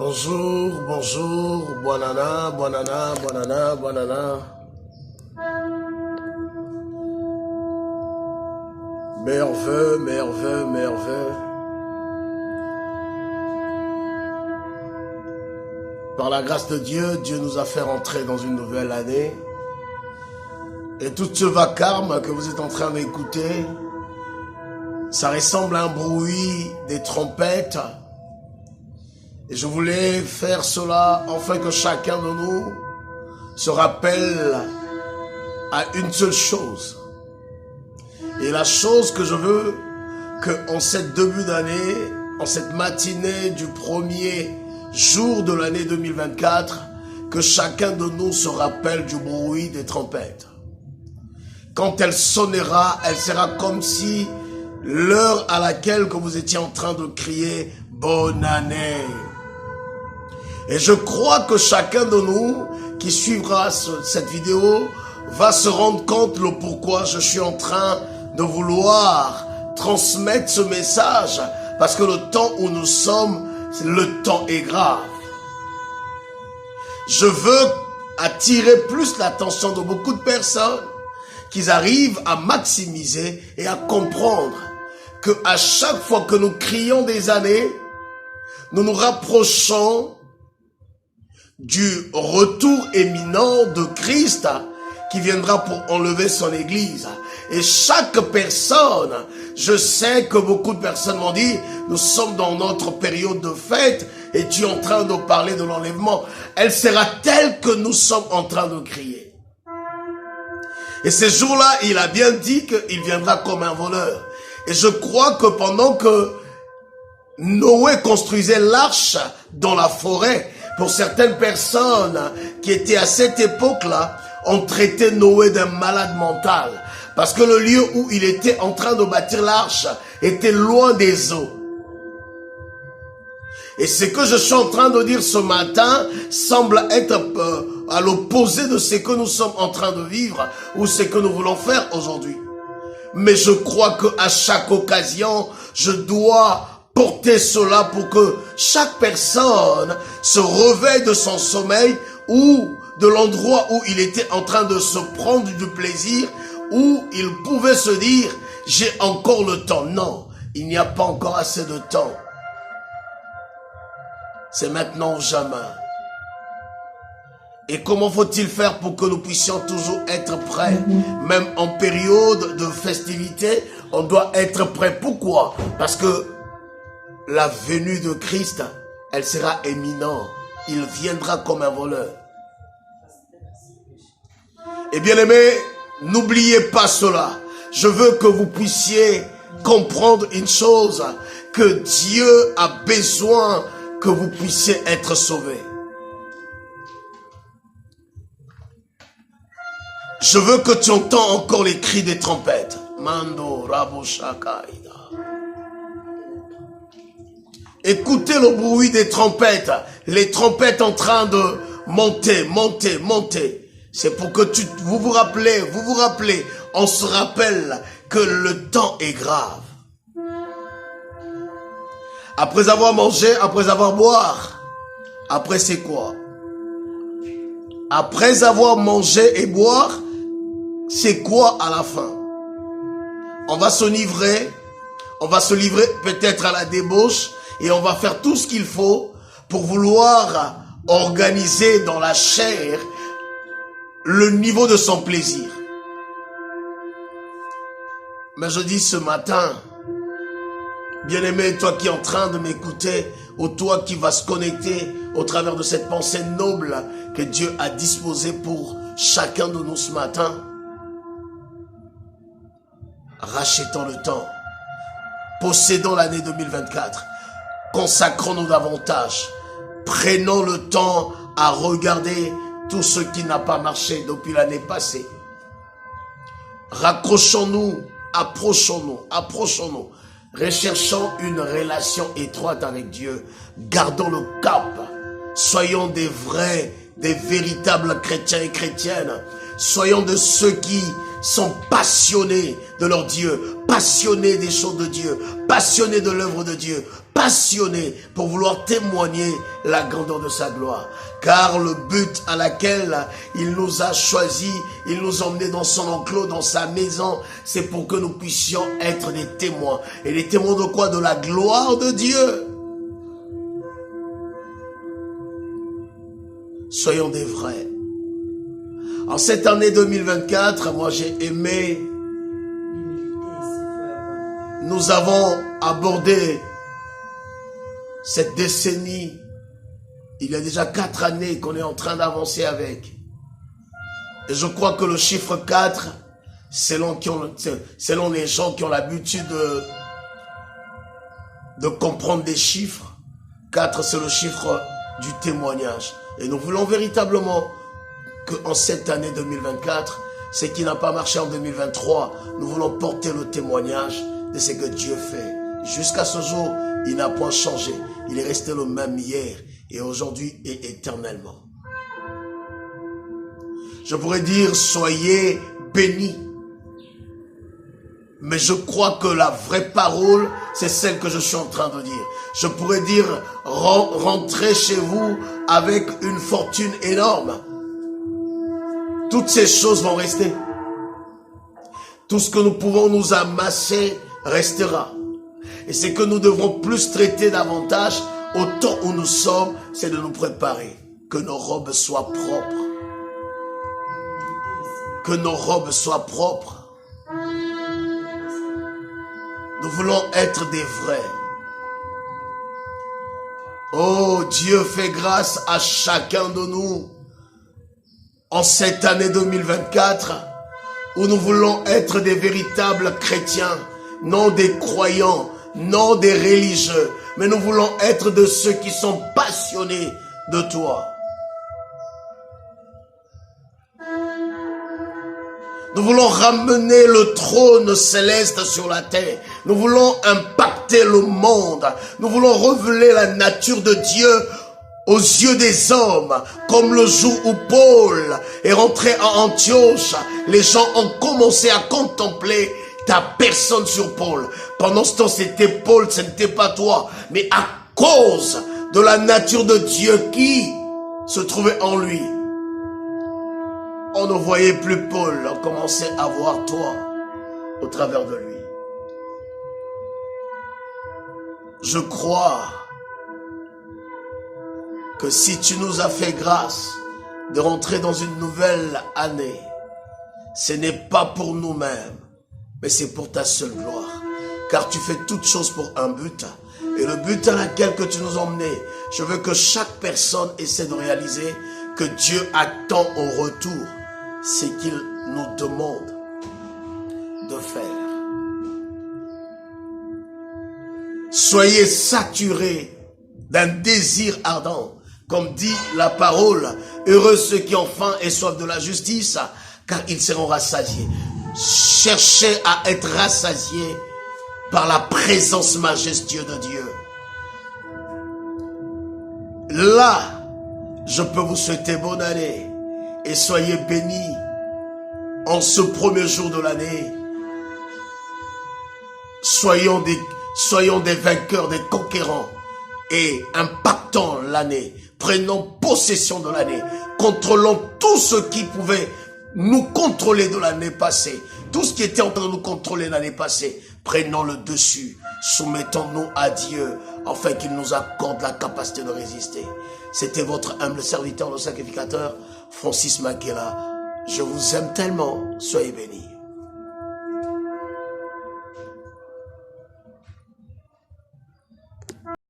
Bonjour, bonjour, bonana, bonana, bonana, bonana. Merveilleux, merveilleux, merveilleux. Par la grâce de Dieu, Dieu nous a fait rentrer dans une nouvelle année. Et tout ce vacarme que vous êtes en train d'écouter, ça ressemble à un bruit des trompettes. Et je voulais faire cela afin que chacun de nous se rappelle à une seule chose. Et la chose que je veux qu'en cette début d'année, en cette matinée du premier jour de l'année 2024, que chacun de nous se rappelle du bruit des trompettes. Quand elle sonnera, elle sera comme si l'heure à laquelle que vous étiez en train de crier « Bonne année ». Et je crois que chacun de nous qui suivra cette vidéo va se rendre compte le pourquoi je suis en train de vouloir transmettre ce message. Parce que le temps où nous sommes, le temps est grave. Je veux attirer plus l'attention de beaucoup de personnes qui arrivent à maximiser et à comprendre que à chaque fois que nous crions des années, nous nous rapprochons du retour éminent de Christ qui viendra pour enlever son église. Et chaque personne, je sais que beaucoup de personnes m'ont dit, nous sommes dans notre période de fête et tu es en train de parler de l'enlèvement. Elle sera telle que nous sommes en train de crier. Et ce jour-là, il a bien dit qu'il viendra comme un voleur. Et je crois que pendant que Noé construisait l'arche dans la forêt, pour certaines personnes qui étaient à cette époque-là, ont traité Noé d'un malade mental. Parce que le lieu où il était en train de bâtir l'arche était loin des eaux. Et ce que je suis en train de dire ce matin semble être à l'opposé de ce que nous sommes en train de vivre ou ce que nous voulons faire aujourd'hui. Mais je crois qu'à chaque occasion, je dois porter cela pour que chaque personne se réveille de son sommeil ou de l'endroit où il était en train de se prendre du plaisir, où il pouvait se dire, j'ai encore le temps. Non, il n'y a pas encore assez de temps. C'est maintenant ou jamais. Et comment faut-il faire pour que nous puissions toujours être prêts? Même en période de festivité, on doit être prêt. Pourquoi? Parce que la venue de Christ, elle sera éminente. Il viendra comme un voleur. Et bien aimés, n'oubliez pas cela. Je veux que vous puissiez comprendre une chose, que Dieu a besoin que vous puissiez être sauvés. Je veux que tu entends encore les cris des trompettes. Mando Rabo Shakaïda. Écoutez le bruit des trompettes. Les trompettes en train de monter, monter, monter. C'est pour que vous vous rappelez, on se rappelle que le temps est grave. Après avoir mangé, après avoir boire, après c'est quoi? Après avoir mangé et boire, c'est quoi à la fin? On va se livrer peut-être à la débauche et on va faire tout ce qu'il faut pour vouloir organiser dans la chair le niveau de son plaisir. Mais je dis ce matin, bien-aimé, toi qui es en train de m'écouter, ou toi qui vas se connecter au travers de cette pensée noble que Dieu a disposée pour chacun de nous ce matin, rachetons le temps, possédons l'année 2024, consacrons-nous davantage, prenons le temps à regarder tout ce qui n'a pas marché depuis l'année passée. Raccrochons-nous, approchons-nous, recherchons une relation étroite avec Dieu, gardons le cap, soyons des véritables chrétiens et chrétiennes, soyons de ceux qui sont passionnés de leur Dieu, passionnés des choses de Dieu, passionnés de l'œuvre de Dieu, passionnés pour vouloir témoigner la grandeur de sa gloire. Car le but à laquelle il nous a choisis, il nous a emmenés dans son enclos, dans sa maison, c'est pour que nous puissions être des témoins. Et des témoins de quoi? De la gloire de Dieu. Soyons des vrais. En cette année 2024, moi j'ai aimé, nous avons abordé cette décennie. Il y a déjà 4 années qu'on est en train d'avancer avec. Et je crois que le chiffre 4, selon les gens qui ont l'habitude de comprendre des chiffres, 4 c'est le chiffre du témoignage. Et nous voulons véritablement qu'en cette année 2024, ce qui n'a pas marché en 2023, nous voulons porter le témoignage de ce que Dieu fait. Jusqu'à ce jour, il n'a point changé. Il est resté le même hier et aujourd'hui et éternellement. Je pourrais dire, soyez bénis. Mais je crois que la vraie parole, c'est celle que je suis en train de dire. Je pourrais dire, rentrez chez vous avec une fortune énorme. Toutes ces choses vont rester. Tout ce que nous pouvons nous amasser restera. Et ce que nous devrons plus traiter davantage, au temps où nous sommes, c'est de nous préparer. Que nos robes soient propres. Que nos robes soient propres. Nous voulons être des vrais. Oh, Dieu fait grâce à chacun de nous en cette année 2024 où nous voulons être des véritables chrétiens, non des croyants, non des religieux, mais nous voulons être de ceux qui sont passionnés de toi. Nous voulons ramener le trône céleste sur la terre. Nous voulons impacter le monde. Nous voulons révéler la nature de Dieu aux yeux des hommes. Comme le jour où Paul est rentré à Antioche, les gens ont commencé à contempler ta personne sur Paul. Pendant ce temps, c'était Paul, ce n'était pas toi. Mais à cause de la nature de Dieu qui se trouvait en lui, on ne voyait plus Paul, on commençait à voir toi au travers de lui. Je crois que si tu nous as fait grâce de rentrer dans une nouvelle année, ce n'est pas pour nous-mêmes, mais c'est pour ta seule gloire. Car tu fais toutes choses pour un but. Et le but à laquelle que tu nous as emmenés, je veux que chaque personne essaie de réaliser que Dieu attend au retour ce qu'il nous demande de faire. Soyez saturés d'un désir ardent. Comme dit la parole, heureux ceux qui ont faim et soif de la justice, car ils seront rassasiés. Cherchez à être rassasiés par la présence majestueuse de Dieu. Là, je peux vous souhaiter bonne année et soyez bénis en ce premier jour de l'année. Soyons des vainqueurs, des conquérants et impactons l'année. Prenons possession de l'année. Contrôlons tout ce qui pouvait nous contrôler de l'année passée. Tout ce qui était en train de nous contrôler l'année passée. Prenons le dessus. Soumettons-nous à Dieu afin qu'il nous accorde la capacité de résister. C'était votre humble serviteur, le sacrificateur, Francis Makela. Je vous aime tellement. Soyez bénis.